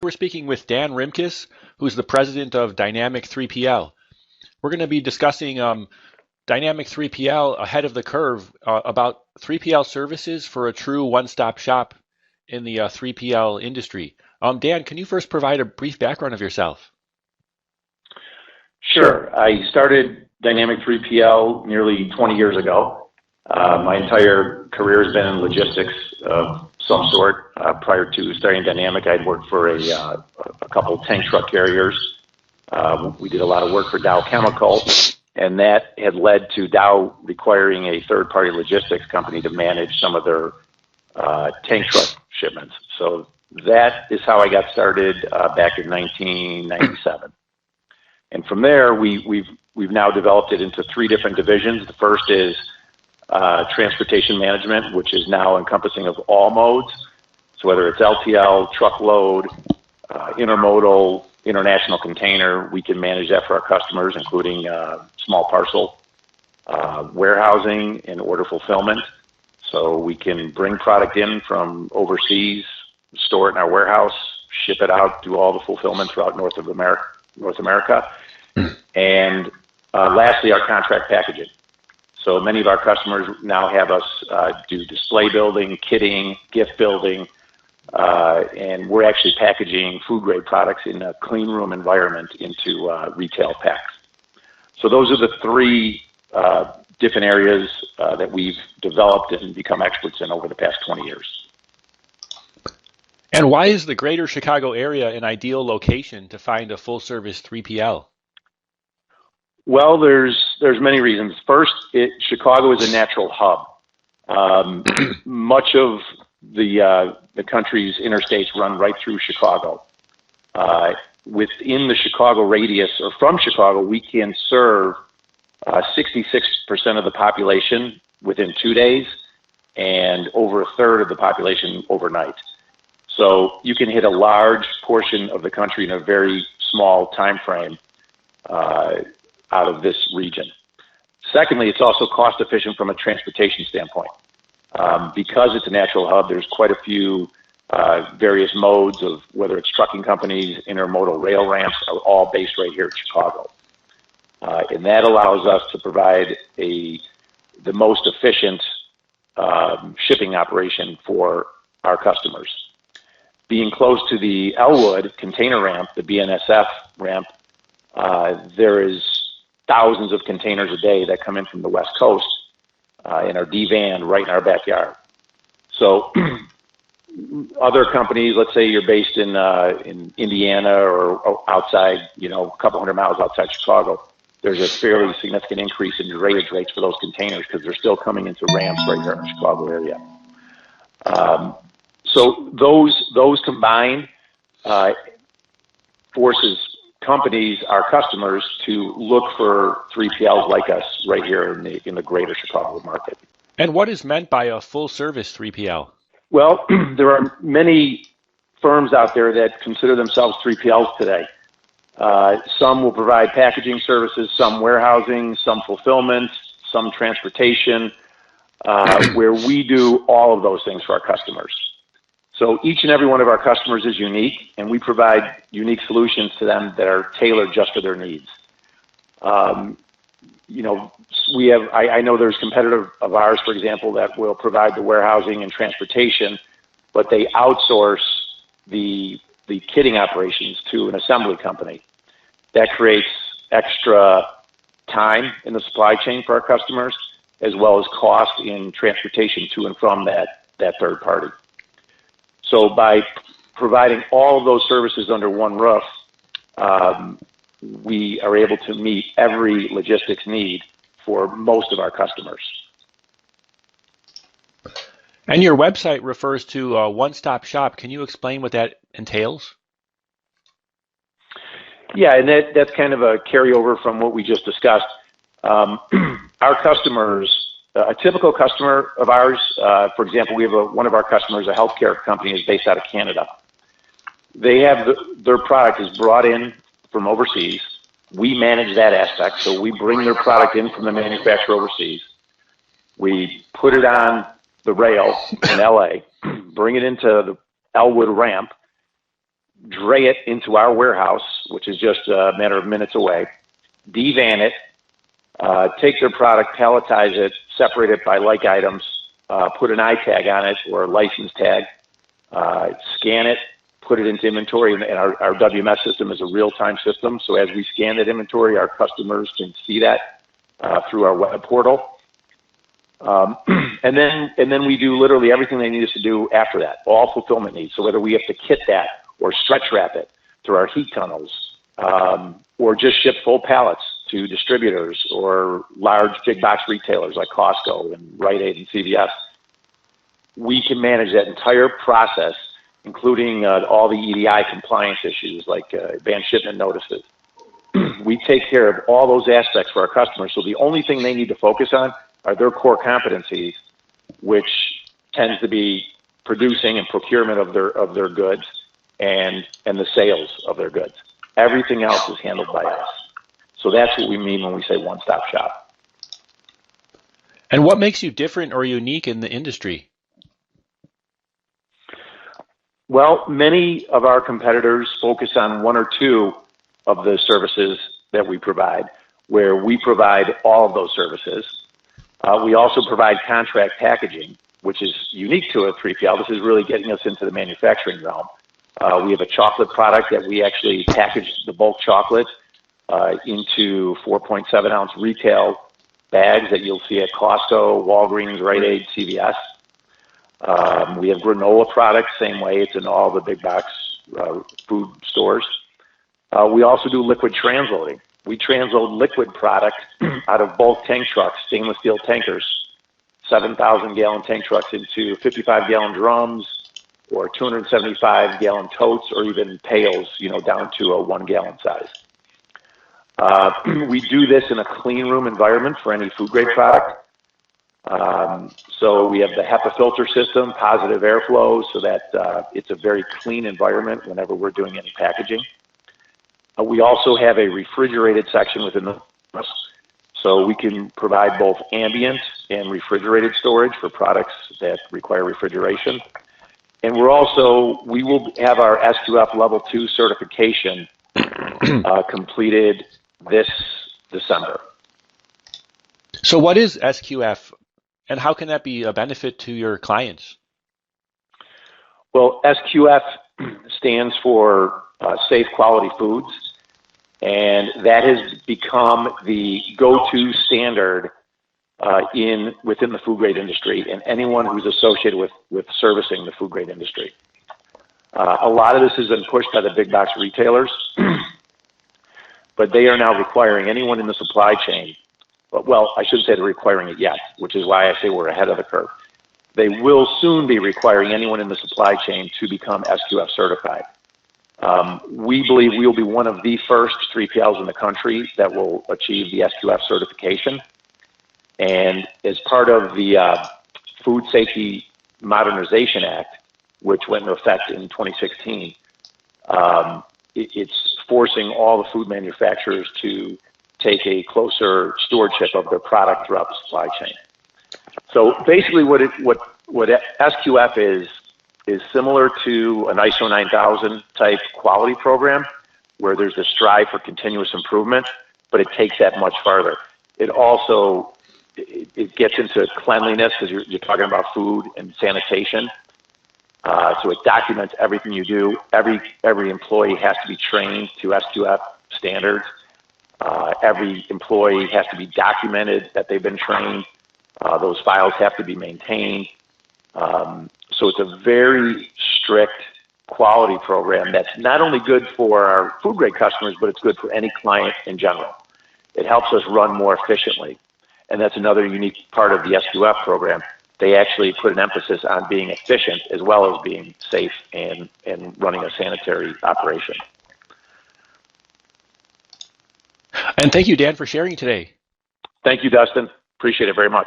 We're speaking with Dan Rimkus, who's the president of Dynamic 3PL. We're going to be discussing Dynamic 3PL ahead of the curve about 3PL services for a true one-stop shop in the 3PL industry. Dan, can you first provide a brief background of yourself? Sure. I started Dynamic 3PL nearly 20 years ago. My entire career has been in logistics of some sort. Prior to starting Dynamic, I'd worked for a couple tank truck carriers. We did a lot of work for Dow Chemical, and that had led to Dow requiring a third-party logistics company to manage some of their tank truck shipments. So that is how I got started back in 1997. And from there, we've now developed it into three different divisions. The first is transportation management, which is now encompassing of all modes. So whether it's LTL, truckload, intermodal, international container, we can manage that for our customers, including small parcel, warehousing, and order fulfillment. So we can bring product in from overseas, store it in our warehouse, ship it out, do all the fulfillment throughout North America. And lastly, our contract packaging. So many of our customers now have us do display building, kitting, gift building, and we're actually packaging food-grade products in a clean room environment into retail packs. So those are the three different areas that we've developed and become experts in over the past 20 years. And why is the greater Chicago area an ideal location to find a full-service 3PL? Well, there's many reasons. First, Chicago is a natural hub. Much of the country's interstates run right through Chicago. Within the Chicago radius, or from Chicago, we can serve 66% of the population within 2 days and over a third of the population overnight. So you can hit a large portion of the country in a very small time frame out of this region. Secondly, it's also cost efficient from a transportation standpoint. Because it's a natural hub, there's quite a few various modes of whether it's trucking companies, intermodal rail ramps, are all based right here in Chicago. And that allows us to provide the most efficient shipping operation for our customers. Being close to the Elwood container ramp, the BNSF ramp, there is thousands of containers a day that come in from the West Coast and are de-vanned right in our backyard. So other companies, let's say you're based in Indiana or outside, a couple hundred miles outside Chicago, there's a fairly significant increase in drayage rates for those containers because they're still coming into ramps right here in the Chicago area. So those combined forces companies, our customers, to look for 3PLs like us right here in the greater Chicago market. And what is meant by a full-service 3PL? Well, there are many firms out there that consider themselves 3PLs today. Some will provide packaging services, some warehousing, some fulfillment, some transportation, where we do all of those things for our customers. So each and every one of our customers is unique, and we provide unique solutions to them that are tailored just for their needs. I know there's competitors of ours, for example, that will provide the warehousing and transportation, but they outsource the kitting operations to an assembly company. That creates extra time in the supply chain for our customers, as well as cost in transportation to and from that third party. So by providing all of those services under one roof, we are able to meet every logistics need for most of our customers. And your website refers to a one-stop shop. Can you explain what that entails? Yeah, and that's kind of a carryover from what we just discussed. Our customers, a typical customer of ours, for example, we have one of our customers, a healthcare company, is based out of Canada. They have their product is brought in from overseas. We manage that aspect, so we bring their product in from the manufacturer overseas. We put it on the rail in LA, bring it into the Elwood ramp, dray it into our warehouse, which is just a matter of minutes away, devan it, take their product, palletize it, separate it by like items, put an I tag on it or a license tag, scan it, put it into inventory, and our WMS system is a real-time system. So as we scan that inventory, our customers can see that through our web portal. And then we do literally everything they need us to do after that, all fulfillment needs. So whether we have to kit that or stretch wrap it through our heat tunnels, or just ship full pallets to distributors or large big box retailers like Costco and Rite Aid and CVS, we can manage that entire process, including all the EDI compliance issues like advanced shipment notices. We take care of all those aspects for our customers. So the only thing they need to focus on are their core competencies, which tends to be producing and procurement of their goods and the sales of their goods. Everything else is handled by us. So that's what we mean when we say one-stop shop. And what makes you different or unique in the industry? Well, many of our competitors focus on one or two of the services that we provide, where we provide all of those services. We also provide contract packaging, which is unique to a 3PL. This is really getting us into the manufacturing realm. We have a chocolate product that we actually package the bulk chocolate into 4.7 ounce retail bags that you'll see at Costco, Walgreens, Rite Aid, CVS. We have granola products, same way. It's in all the big box food stores. We also do liquid transloading. We transload liquid product out of bulk tank trucks, stainless steel tankers, 7,000 gallon tank trucks into 55 gallon drums or 275 gallon totes or even pails, down to a 1 gallon size. We do this in a clean room environment for any food grade product. So we have the HEPA filter system, positive airflow, so that it's a very clean environment whenever we're doing any packaging. We also have a refrigerated section within the house, so we can provide both ambient and refrigerated storage for products that require refrigeration. And we will have our SQF Level 2 certification completed this December. So what is SQF, and how can that be a benefit to your clients? Well, SQF stands for Safe Quality Foods, and that has become the go-to standard within the food grade industry and anyone who's associated with servicing the food grade industry. A lot of this has been pushed by the big box retailers, but they are now requiring anyone in the supply chain. Well, I shouldn't say they're requiring it yet, which is why I say we're ahead of the curve. They will soon be requiring anyone in the supply chain to become SQF certified. We believe we will be one of the first 3PLs in the country that will achieve the SQF certification. And as part of the Food Safety Modernization Act, which went into effect in 2016, it's forcing all the food manufacturers to take a closer stewardship of their product throughout the supply chain. So basically what SQF is similar to an ISO 9000 type quality program where there's a strive for continuous improvement, but it takes that much farther. It also it gets into cleanliness because you're talking about food and sanitation. So it documents everything you do. Every employee has to be trained to SQF standards. Every employee has to be documented that they've been trained. Those files have to be maintained. So it's a very strict quality program that's not only good for our food grade customers, but it's good for any client in general. It helps us run more efficiently. And that's another unique part of the SQF program. They actually put an emphasis on being efficient as well as being safe and running a sanitary operation. And thank you, Dan, for sharing today. Thank you, Dustin. Appreciate it very much.